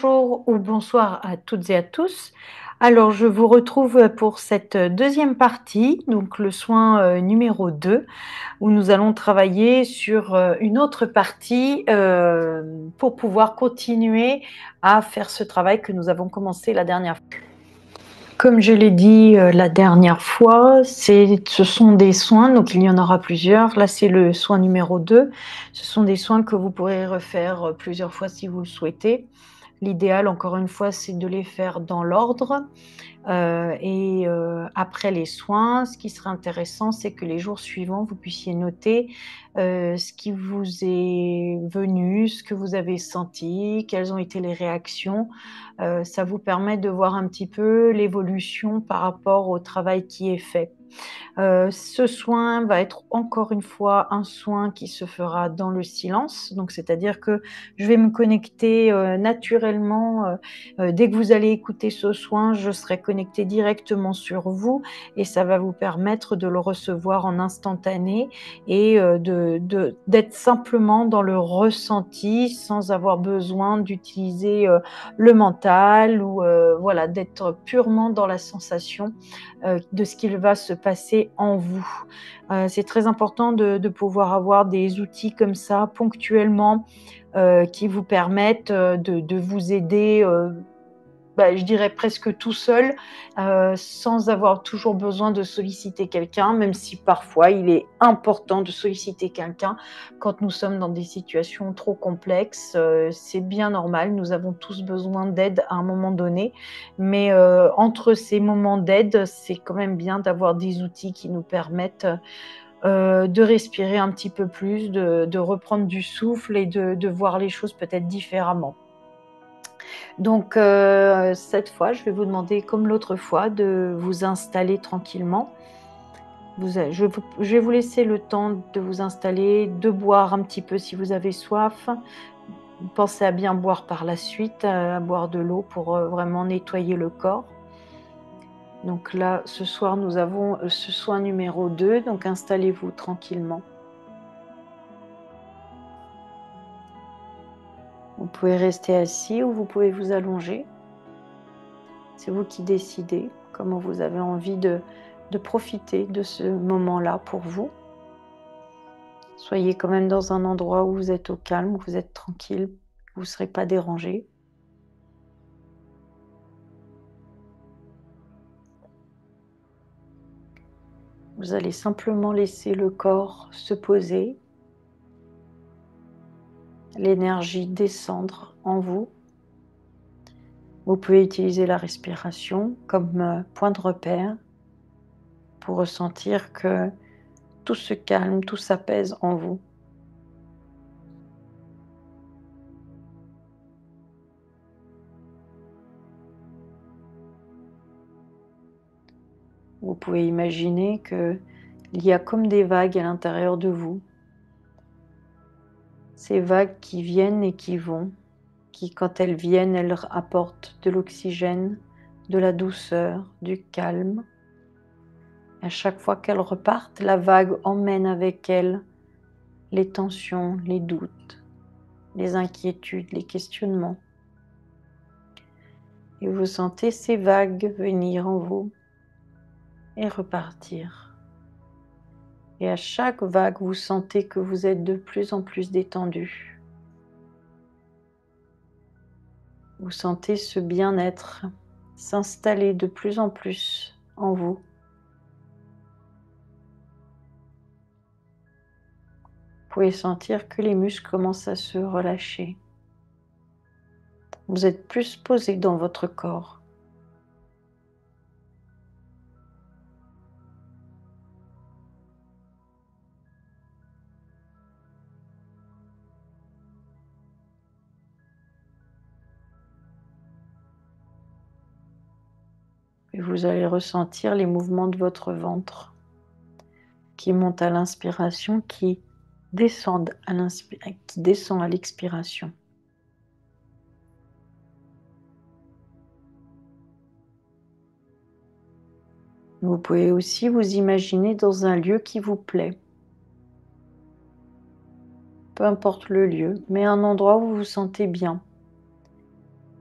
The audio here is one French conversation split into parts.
Bonjour ou bonsoir à toutes et à tous. Alors, je vous retrouve pour cette deuxième partie, donc le soin numéro 2, où nous allons travailler sur une autre partie pour pouvoir continuer à faire ce travail que nous avons commencé la dernière fois. Comme je l'ai dit la dernière fois, ce sont des soins, donc il y en aura plusieurs. Là, c'est le soin numéro 2. Ce sont des soins que vous pourrez refaire plusieurs fois si vous le souhaitez. L'idéal, encore une fois, c'est de les faire dans l'ordre. Après les soins, ce qui serait intéressant, c'est que les jours suivants, vous puissiez noter ce qui vous est venu, ce que vous avez senti, quelles ont été les réactions. Ça vous permet de voir un petit peu l'évolution par rapport au travail qui est fait. Ce soin va être encore une fois un soin qui se fera dans le silence, donc c'est-à-dire que je vais me connecter naturellement. Dès que vous allez écouter ce soin, je serai connectée directement sur vous et ça va vous permettre de le recevoir en instantané et d'être simplement dans le ressenti sans avoir besoin d'utiliser le mental ou voilà, d'être purement dans la sensation de ce qu'il va se passer en vous. C'est très important de pouvoir avoir des outils comme ça ponctuellement qui vous permettent de vous aider, je dirais presque tout seul, sans avoir toujours besoin de solliciter quelqu'un, même si parfois il est important de solliciter quelqu'un quand nous sommes dans des situations trop complexes. C'est bien normal, nous avons tous besoin d'aide à un moment donné, mais entre ces moments d'aide, c'est quand même bien d'avoir des outils qui nous permettent de respirer un petit peu plus, de reprendre du souffle et de voir les choses peut-être différemment. Donc cette fois, je vais vous demander, comme l'autre fois, de vous installer tranquillement. Je vais vous laisser le temps de vous installer, de boire un petit peu si vous avez soif. Pensez à bien boire par la suite, à boire de l'eau pour vraiment nettoyer le corps. Donc là, ce soir, nous avons ce soin numéro 2, donc installez-vous tranquillement. Vous pouvez rester assis ou vous pouvez vous allonger. C'est vous qui décidez comment vous avez envie de profiter de ce moment-là pour vous. Soyez quand même dans un endroit où vous êtes au calme, où vous êtes tranquille, où vous ne serez pas dérangé. Vous allez simplement laisser le corps se poser, l'énergie descendre en vous. Vous pouvez utiliser la respiration comme point de repère pour ressentir que tout se calme, tout s'apaise en vous. Vous pouvez imaginer qu'il y a comme des vagues à l'intérieur de vous. Ces vagues qui viennent et qui vont, qui quand elles viennent, elles apportent de l'oxygène, de la douceur, du calme. À chaque fois qu'elles repartent, la vague emmène avec elle les tensions, les doutes, les inquiétudes, les questionnements. Et vous sentez ces vagues venir en vous et repartir. Et à chaque vague, vous sentez que vous êtes de plus en plus détendu. Vous sentez ce bien-être s'installer de plus en plus en vous. Vous pouvez sentir que les muscles commencent à se relâcher. Vous êtes plus posé dans votre corps. Et vous allez ressentir les mouvements de votre ventre qui montent à l'inspiration, qui descend à l'expiration. Vous pouvez aussi vous imaginer dans un lieu qui vous plaît. Peu importe le lieu, mais un endroit où vous vous sentez bien,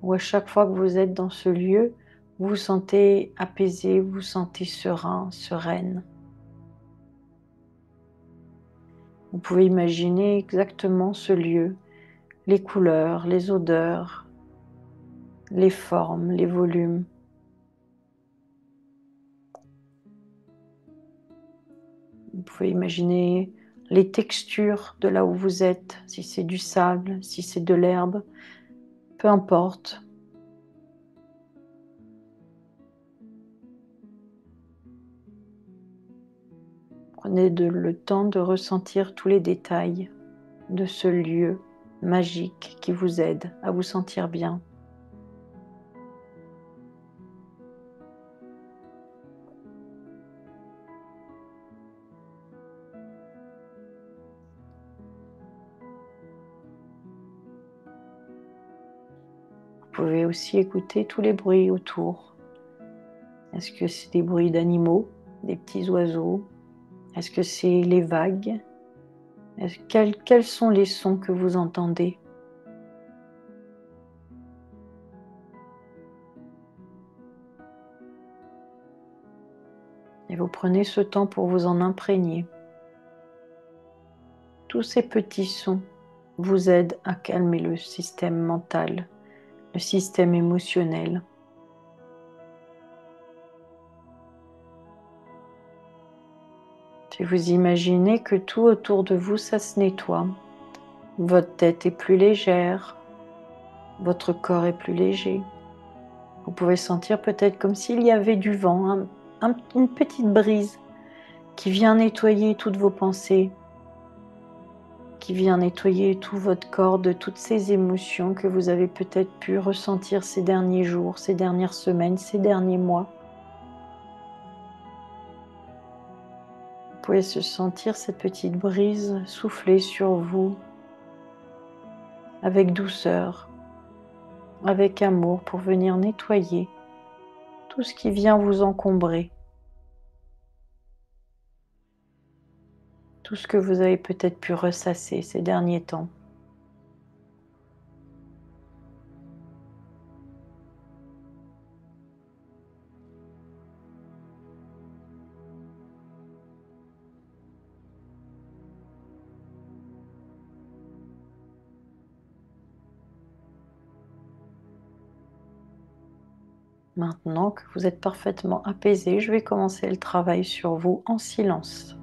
où à chaque fois que vous êtes dans ce lieu, vous vous sentez apaisé, vous vous sentez serein, sereine. Vous pouvez imaginer exactement ce lieu, les couleurs, les odeurs, les formes, les volumes. Vous pouvez imaginer les textures de là où vous êtes, si c'est du sable, si c'est de l'herbe, peu importe. Prenez le temps de ressentir tous les détails de ce lieu magique qui vous aide à vous sentir bien. Vous pouvez aussi écouter tous les bruits autour. Est-ce que c'est des bruits d'animaux, des petits oiseaux? Est-ce que c'est les vagues? Quels sont les sons que vous entendez? Et vous prenez ce temps pour vous en imprégner. Tous ces petits sons vous aident à calmer le système mental, le système émotionnel. Si vous imaginez que tout autour de vous, ça se nettoie, votre tête est plus légère, votre corps est plus léger. Vous pouvez sentir peut-être comme s'il y avait du vent, une petite brise qui vient nettoyer toutes vos pensées, qui vient nettoyer tout votre corps de toutes ces émotions que vous avez peut-être pu ressentir ces derniers jours, ces dernières semaines, ces derniers mois. Vous pouvez se sentir cette petite brise souffler sur vous avec douceur, avec amour pour venir nettoyer tout ce qui vient vous encombrer, tout ce que vous avez peut-être pu ressasser ces derniers temps. Maintenant que vous êtes parfaitement apaisé, je vais commencer le travail sur vous en silence.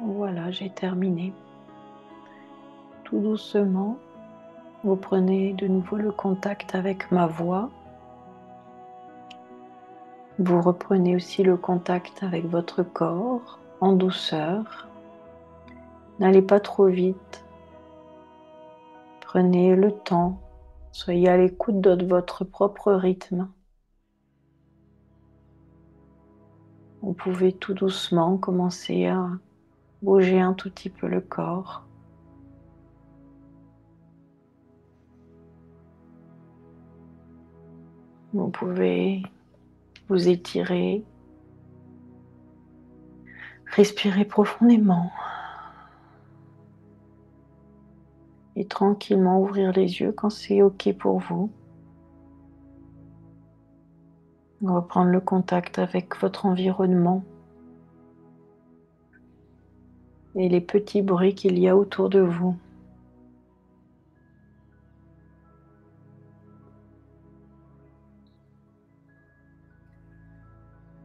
Voilà, j'ai terminé. Tout doucement, vous prenez de nouveau le contact avec ma voix. Vous reprenez aussi le contact avec votre corps en douceur. N'allez pas trop vite. Prenez le temps. Soyez à l'écoute de votre propre rythme. Vous pouvez tout doucement commencer à bouger un tout petit peu le corps. Vous pouvez vous étirer, respirer profondément et tranquillement ouvrir les yeux quand c'est OK pour vous. Reprendre le contact avec votre environnement et les petits bruits qu'il y a autour de vous.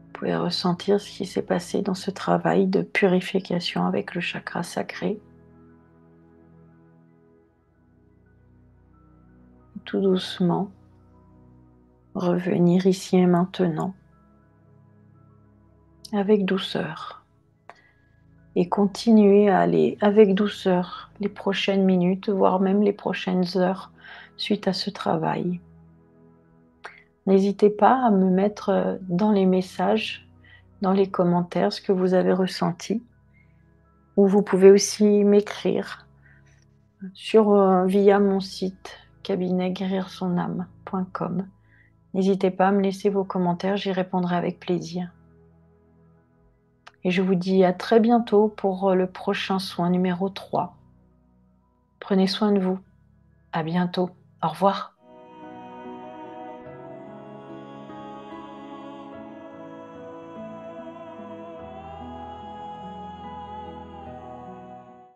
Vous pouvez ressentir ce qui s'est passé dans ce travail de purification avec le chakra sacré. Tout doucement, revenir ici et maintenant avec douceur et continuer à aller avec douceur les prochaines minutes, voire même les prochaines heures suite à ce travail. N'hésitez pas à me mettre dans les messages, dans les commentaires, ce que vous avez ressenti, ou vous pouvez aussi m'écrire via mon site cabinetguérirsonâme.com. N'hésitez pas à me laisser vos commentaires, j'y répondrai avec plaisir. Et je vous dis à très bientôt pour le prochain soin numéro 3. Prenez soin de vous. À bientôt. Au revoir.